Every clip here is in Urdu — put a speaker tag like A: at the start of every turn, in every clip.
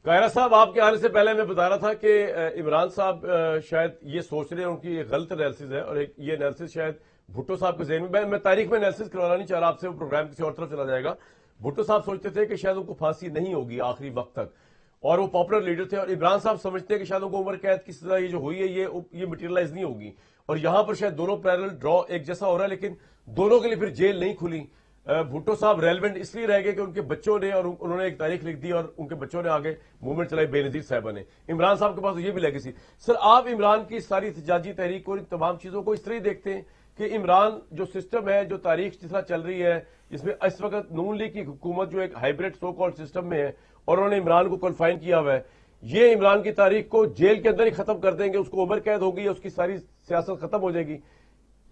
A: قاہرہ صاحب، آپ کے آنے سے پہلے میں بتا رہا تھا کہ عمران صاحب شاید یہ سوچ رہے ہیں، ان کی یہ غلط انالیسز ہے، اور ایک یہ انالیسز شاید بھٹو صاحب کے ذہن میں تاریخ میں انالیسز کروانا نہیں چاہ رہا آپ سے، وہ پروگرام کسی اور طرف چلا جائے گا. بھٹو صاحب سوچتے تھے کہ شاید ان کو پھانسی نہیں ہوگی آخری وقت تک، اور وہ پاپولر لیڈر تھے، اور عمران صاحب سمجھتے ہیں کہ شاید ان کو عمر قید کی سزا یہ جو ہوئی ہے یہ مٹیریلائز نہیں ہوگی، اور یہاں پر شاید دونوں پیرل ڈرا ایک جیسا ہو رہا ہے، لیکن دونوں کے لیے پھر جیل نہیں کھلی. بھٹو صاحب ریلیونٹ اس لیے رہ گئے کہ ان کے بچوں نے، اور انہوں نے ایک تاریخ لکھ دی، اور ان کے بچوں نے آگے موومنٹ چلائی بے نظیر صاحبہ نے. عمران صاحب کے پاس یہ بھی لیگیسی. سر، آپ عمران کی ساری احتجاجی تحریک اور ان تمام چیزوں کو اس طرح ہی دیکھتے ہیں کہ عمران جو سسٹم ہے، جو تاریخ جس طرح چل رہی ہے، جس میں اس وقت نون لیگ کی حکومت جو ایک ہائیبریڈ سو کال سسٹم میں ہے، اور انہوں نے عمران کو کنفائن کیا ہوا ہے، یہ عمران کی تاریخ کو جیل کے اندر ہی ختم کر دیں گے، اس کو عمر قید ہوگی، اس کی ساری سیاست ختم ہو جائے گی.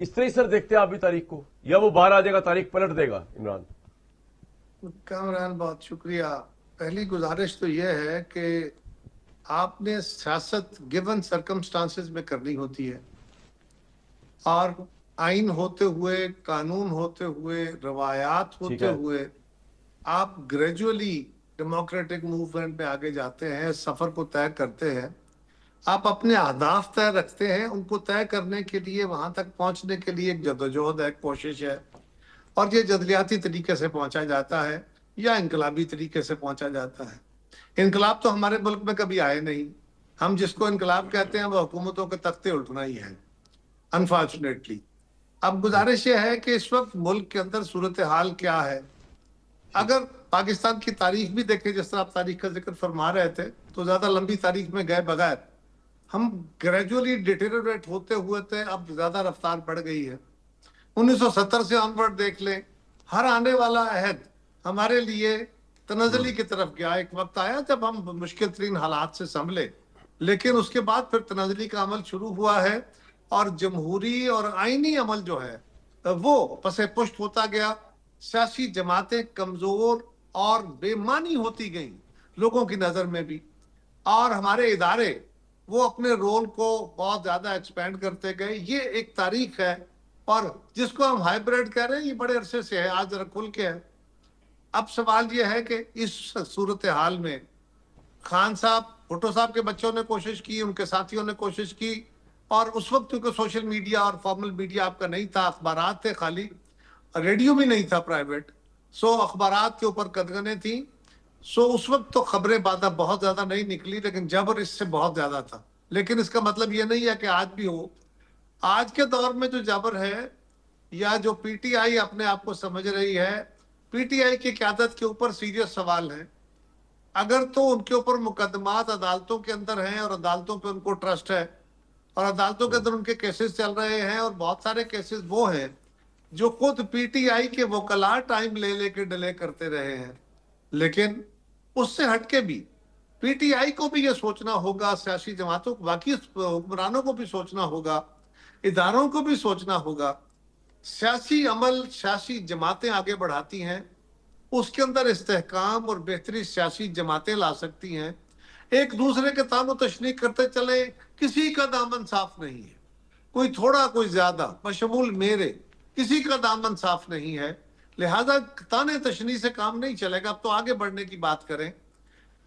A: اس طرح ہی سر دیکھتے ہیں آپ بھی تاریخ کو، یا وہ باہر آ جائے گا، تاریخ پلٹ دے گا عمران؟
B: کامران بہت شکریہ. پہلی گزارش تو یہ ہے کہ آپ نے سیاست گیون سرکمسٹانسز میں کرنی ہوتی ہے، اور آئین ہوتے ہوئے، قانون ہوتے ہوئے، روایات
A: ٹھیک
B: ہوتے
A: ہے.
B: ہوئے آپ گریجولی ڈیموکریٹک موومنٹ میں آگے جاتے ہیں، سفر کو طے کرتے ہیں. آپ اپنے اہداف طے رکھتے ہیں، ان کو طے کرنے کے لیے، وہاں تک پہنچنے کے لیے ایک جدوجہد ہے، کوشش ہے، اور یہ جدلیاتی طریقے سے پہنچا جاتا ہے یا انقلابی طریقے سے پہنچا جاتا ہے. انقلاب تو ہمارے ملک میں کبھی آئے نہیں. ہم جس کو انقلاب کہتے ہیں وہ حکومتوں کے تختے الٹنا ہی ہے، انفارچونیٹلی. اب گزارش یہ ہے کہ اس وقت ملک کے اندر صورتحال کیا ہے. اگر پاکستان کی تاریخ بھی دیکھیں، جس طرح آپ تاریخ کا ذکر فرما رہے تھے، تو زیادہ لمبی تاریخ میں گئے بغیر ہم گریجولی ڈیٹیریوریٹ ہوتے ہوئے تھے، اب زیادہ رفتار بڑھ گئی ہے. 1970 سے آنورڈ دیکھ لیں، ہر آنے والا عہد ہمارے لیے تنزلی کی طرف گیا. ایک وقت آیا جب ہم مشکل ترین حالات سے سنبھلے، لیکن اس کے بعد پھر تنزلی کا عمل شروع ہوا ہے، اور جمہوری اور آئینی عمل جو ہے وہ پس پشت ہوتا گیا. سیاسی جماعتیں کمزور اور بے معنی ہوتی گئیں لوگوں کی نظر میں بھی، اور ہمارے ادارے وہ اپنے رول کو بہت زیادہ ایکسپینڈ کرتے گئے. یہ ایک تاریخ ہے، اور جس کو ہم ہائیبریڈ کہہ رہے ہیں، یہ بڑے عرصے سے ہے، آج ذرا کھل کے ہے. اب سوال یہ ہے کہ اس صورتحال میں خان صاحب، بھٹو صاحب کے بچوں نے کوشش کی، ان کے ساتھیوں نے کوشش کی، اور اس وقت کیونکہ سوشل میڈیا اور فارمل میڈیا آپ کا نہیں تھا، اخبارات تھے خالی، ریڈیو بھی نہیں تھا پرائیویٹ، سو اخبارات کے اوپر قدغنیں تھیں. سو اس وقت تو خبریں بہت زیادہ نہیں نکلی، لیکن جبر اس سے بہت زیادہ تھا. لیکن اس کا مطلب یہ نہیں ہے کہ آج بھی ہو. آج کے دور میں جو جبر ہے، یا جو پی ٹی آئی اپنے آپ کو سمجھ رہی ہے، پی ٹی آئی کی قیادت کے اوپر سیریس سوال ہے. اگر تو ان کے اوپر مقدمات عدالتوں کے اندر ہیں، اور عدالتوں پہ ان کو ٹرسٹ ہے، اور عدالتوں کے اندر ان کے کیسز چل رہے ہیں، اور بہت سارے کیسز وہ ہیں جو خود پی ٹی آئی کے وکلاء ٹائم لے کے ڈیلے کرتے رہے ہیں. لیکن اس سے ہٹ کے بھی پی ٹی آئی کو بھی یہ سوچنا ہوگا، سیاسی جماعتوں کو، باقی حکمرانوں کو بھی سوچنا ہوگا، اداروں کو بھی سوچنا ہوگا. سیاسی عمل سیاسی جماعتیں آگے بڑھاتی ہیں، اس کے اندر استحکام اور بہتری سیاسی جماعتیں لا سکتی ہیں. ایک دوسرے کے تان و تشنیع کرتے چلے، کسی کا دامن صاف نہیں ہے، کوئی تھوڑا کوئی زیادہ، بشمول میرے، کسی کا دامن صاف نہیں ہے. لہذا تانے تشنیع سے کام نہیں چلے گا. اب تو آگے بڑھنے کی بات کریں.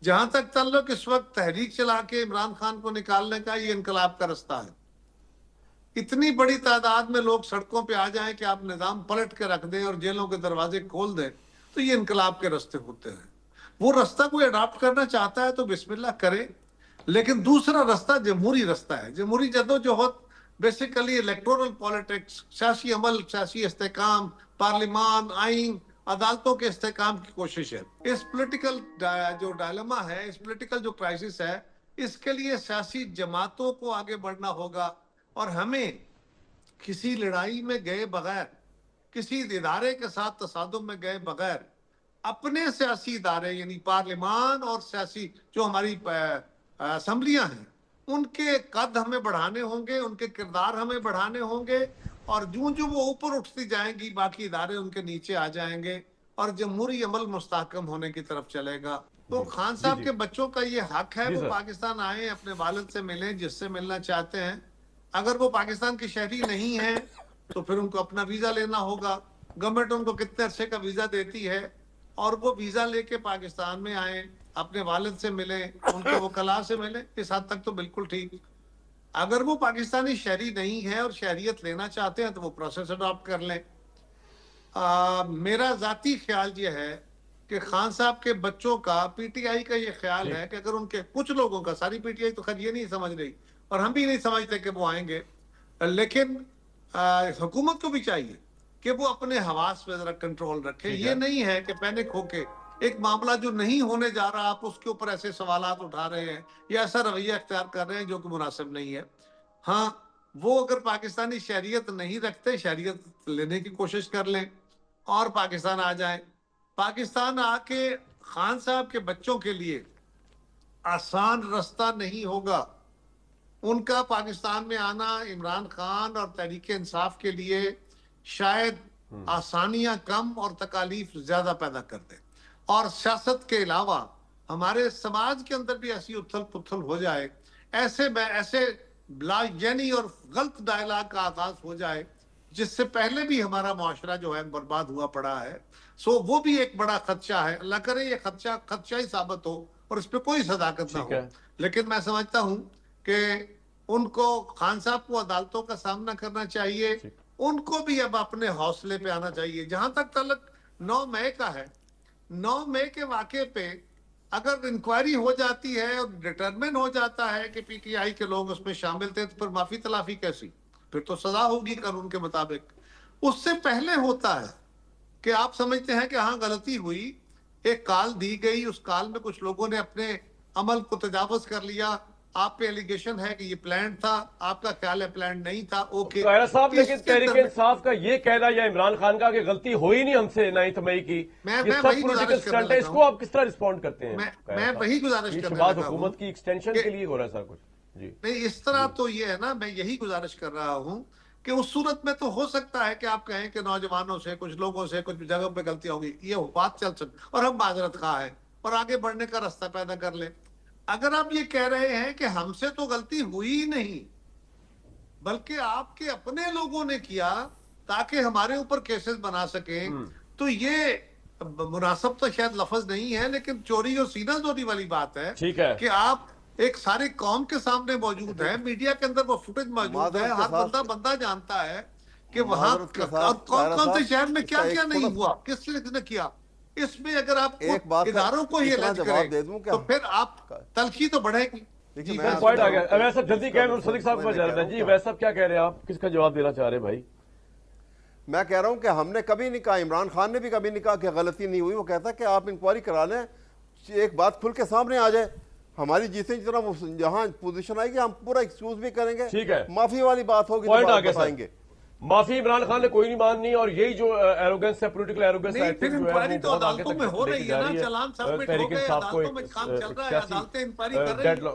B: جہاں تک تعلق اس وقت تحریک چلا کے عمران خان کو نکالنے کا، یہ انقلاب کا رستہ ہے. اتنی بڑی تعداد میں لوگ سڑکوں پہ آ جائیں کہ آپ نظام پلٹ کے رکھ دیں اور جیلوں کے دروازے کھول دیں، تو یہ انقلاب کے رستے ہوتے ہیں. وہ رستہ کوئی اڈاپٹ کرنا چاہتا ہے تو بسم اللہ کرے، لیکن دوسرا رستہ جمہوری رستہ ہے. جمہوری جدوجہد بیسیکلی الیکٹورل پالیٹکس، سیاسی عمل، سیاسی استحکام، پارلیمان، آئین، عدالتوں کے استحکام کی کوشش ہے. اس پولیٹیکل جو ڈائلما ہے، اس پولیٹیکل جو کرائسس ہے، اس کے لیے سیاسی جماعتوں کو آگے بڑھنا ہوگا، اور ہمیں کسی لڑائی میں گئے بغیر، کسی ادارے کے ساتھ تصادم میں گئے بغیر، اپنے سیاسی ادارے یعنی پارلیمان اور سیاسی جو ہماری اسمبلیاں ہیں، ان کے قد ہمیں بڑھانے ہوں گے، ان کے کردار ہمیں بڑھانے ہوں گے، اور جو وہ اوپر اٹھتی جائیں گی، باقی ادارے ان کے نیچے آ جائیں گے، اور جمہوری عمل مستحکم ہونے کی طرف چلے گا. تو
A: جی
B: خان
A: جی
B: صاحب
A: جی
B: کے بچوں کا یہ حق ہے،
A: جی
B: وہ
A: سر.
B: پاکستان آئیں، اپنے والد سے ملیں جس سے ملنا چاہتے ہیں. اگر وہ پاکستان کی شہری نہیں ہیں تو پھر ان کو اپنا ویزا لینا ہوگا. گورنمنٹ ان کو کتنے عرصے کا ویزا دیتی ہے، اور وہ ویزا لے کے پاکستان میں آئیں، اپنے والد سے ملیں، ان کے وکلاء سے ملیں، اس حد تک تو بالکل ٹھیک. اگر وہ پاکستانی شہری نہیں ہے اور شہریت لینا چاہتے ہیں تو وہ پروسیس اڈاپٹ کر لیں. میرا ذاتی خیال یہ ہے کہ خان صاحب کے بچوں کا، پی ٹی آئی کا یہ خیال ہے کہ اگر ان کے کچھ لوگوں کا، ساری پی ٹی آئی تو خیر یہ نہیں سمجھ رہی اور ہم بھی نہیں سمجھتے کہ وہ آئیں گے، لیکن حکومت کو بھی چاہیے کہ وہ اپنے حواس پہ ذرا کنٹرول رکھے. یہ نہیں ہے کہ پینک ہو کے ایک معاملہ جو نہیں ہونے جا رہا آپ اس کے اوپر ایسے سوالات اٹھا رہے ہیں یا ایسا رویہ اختیار کر رہے ہیں جو کہ مناسب نہیں ہے. ہاں وہ اگر پاکستانی شہریت نہیں رکھتے، شہریت لینے کی کوشش کر لیں اور پاکستان آ جائیں. پاکستان آ کے خان صاحب کے بچوں کے لیے آسان رستہ نہیں ہوگا. ان کا پاکستان میں آنا عمران خان اور تحریک انصاف کے لیے شاید آسانیاں کم اور تکالیف زیادہ پیدا کر دے، اور سیاست کے علاوہ ہمارے سماج کے اندر بھی ایسی اتھل پتھل ہو جائے، ایسے بلا یعنی اور غلط ڈائلاگ کا آغاز ہو جائے جس سے پہلے بھی ہمارا معاشرہ جو ہے برباد ہوا پڑا ہے. وہ بھی ایک بڑا خدشہ ہے. اللہ کرے یہ خدشہ ہی ثابت ہو اور اس پہ کوئی صداقت نہ ہو. لیکن میں سمجھتا ہوں کہ ان کو، خان صاحب کو عدالتوں کا سامنا کرنا چاہیے. ان کو بھی اب اپنے حوصلے پہ آنا چاہیے. جہاں تک تعلق 9 مئی کا ہے، 9 مئی کے واقعے پہ اگر انکوائری ہو جاتی ہے اور ڈٹرمن ہو جاتا ہے کہ پی ٹی آئی کے لوگ اس میں شامل تھے تو پھر معافی تلافی کیسی؟ پھر تو سزا ہوگی قانون کے مطابق. اس سے پہلے ہوتا ہے کہ آپ سمجھتے ہیں کہ ہاں غلطی ہوئی، ایک کال دی گئی، اس کال میں کچھ لوگوں نے اپنے عمل کو تجاوز کر لیا، آپ پہ ایلیگیشن ہے کہ یہ پلانڈ تھا، آپ کا خیال ہے پلانڈ نہیں تھا. اوکے
A: طاہرہ صاحب، لیکن تحریک انصاف کا یہ کہنا یا عمران خان کا کہ غلطی ہوئی نہیں ہم سے 9 مئی کی، یہ سب پولیٹیکل سٹنٹ ہے، اس کو آپ کس طرح رسپونڈ کرتے ہیں؟
B: میں وہی گزارش کرنے
A: شہباز
B: لگا ہوں.
A: حکومت کی ایکسٹینشن کے لیے ہو رہا ہے سر کچھ؟ جی
B: نہیں، اس طرح تو یہ ہے نا، میں یہی گزارش کر رہا ہوں کہ اس صورت میں تو ہو سکتا ہے کہ آپ کہیں کہ نوجوانوں سے، کچھ لوگوں سے کچھ جگہ پہ غلطیاں ہوگی، یہ بات چل سکتی اور ہم معذرت خواہ ہیں اور آگے بڑھنے کا راستہ پیدا کر لیں. اگر آپ یہ کہہ رہے ہیں کہ ہم سے تو غلطی ہوئی ہی نہیں بلکہ آپ کے اپنے لوگوں نے کیا تاکہ ہمارے اوپر کیسز بنا سکیں، تو یہ مناسب تو شاید لفظ نہیں ہے، لیکن چوری اور سینہ زوری والی بات ہے.
A: ٹھیک ہے
B: کہ آپ ایک سارے قوم کے سامنے موجود ہے، میڈیا کے اندر وہ فوٹیج موجود ہے، ہر بندہ جانتا ہے کہ وہاں اور کون سے شہر میں کیا کیا نہیں ہوا، کس نے کیا. اس میں اگر آپ اداروں کو یہ لج کریں تو پھر آپ تلخی تو بڑھے گی.
A: جی پوائنٹ آ گیا. ویسا جلدی کہہ رہے صدیق صاحب کو جا رہے ہیں. جی ویسا کیا کہہ رہے ہیں آپ، کس کا جواب دینا چاہ رہے ہیں بھائی؟
C: میں کہہ رہا ہوں کہ ہم نے کبھی نہیں کہا، عمران خان نے بھی کبھی نہیں کہا کہ غلطی نہیں ہوئی. وہ کہتا ہے کہ آپ انکوائری کرا لیں، ایک بات کھل کے سامنے آ جائے. ہماری جیسے جس طرح جہاں پوزیشن آئے گی ہم پورا ایکسکیوز بھی کریں گے.
A: ٹھیک ہے،
C: معافی والی بات ہوگی
A: پوائنٹ
C: تو
A: آ گیا
C: بتائیں گے.
A: معافی عمران خان نے کوئی نہیں ماننی، اور یہی جو ایروگنس ہے، پولیٹیکل ایروگنس ہے،
B: پھر انکوائری تو عدالتوں میں ہو رہی ہے نا، چلان سبمٹ ہو گئے، عدالتوں میں کام چل رہا ہے، عدالتیں انکوائری کر رہی ہیں.